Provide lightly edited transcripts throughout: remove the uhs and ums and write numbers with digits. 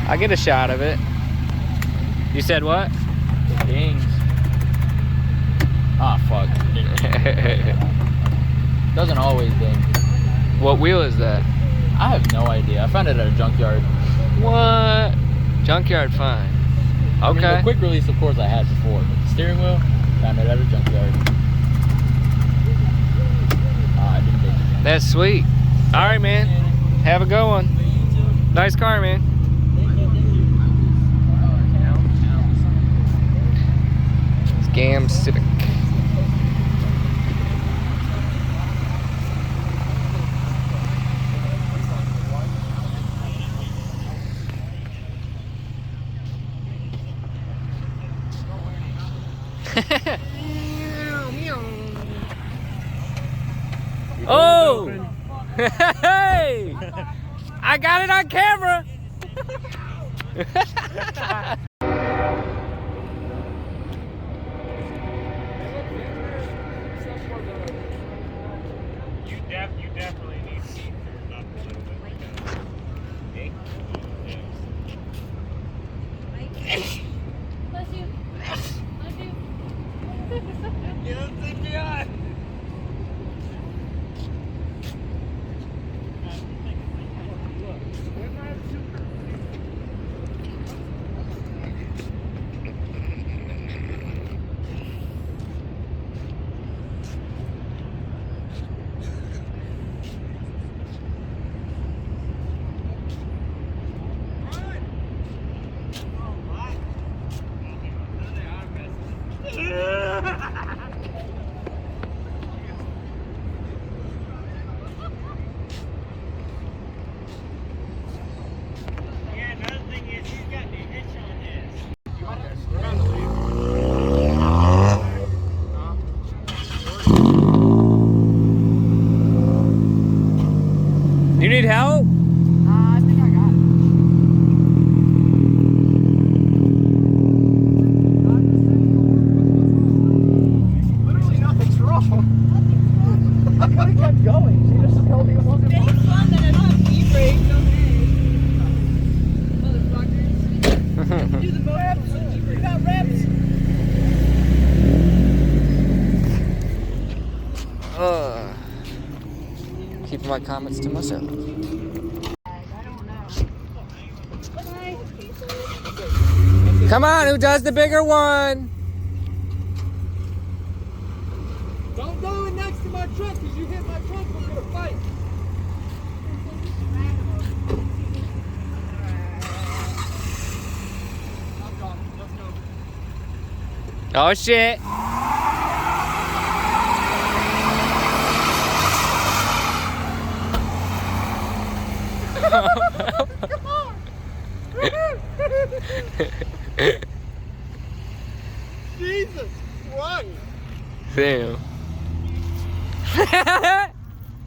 I get a shot of it. You said what? Dings. Ah, fuck. Doesn't always ding. What wheel is that? I have no idea. I found it at a junkyard. What? Junkyard fine. Okay. I mean, the quick release, of course, I had before. But the steering wheel, found it at a junkyard. I didn't dig it. That's sweet. All right, man. Have a good one. Nice car, man. Scam Civic. Oh! Hey! I got it on camera! You definitely need to keep turned up a little bit like that. Okay? Bless you. Bless you. You don't think you are? Yeah, another thing is he's got the hitch on this. You need help? I think I got it. Literally nothing's wrong. I could have kept going. She just told me it wasn't wrong. It's fun that I don't have e-brakes. Motherfuckers. Do the reps. You got reps. Keeping my comments to myself. Come on, who does the bigger one? Don't go in next to my truck because you hit my truck. We're going to fight. I'm gone. Let's go. Oh shit. Jesus Christ. Damn.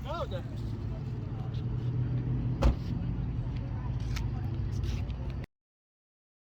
No,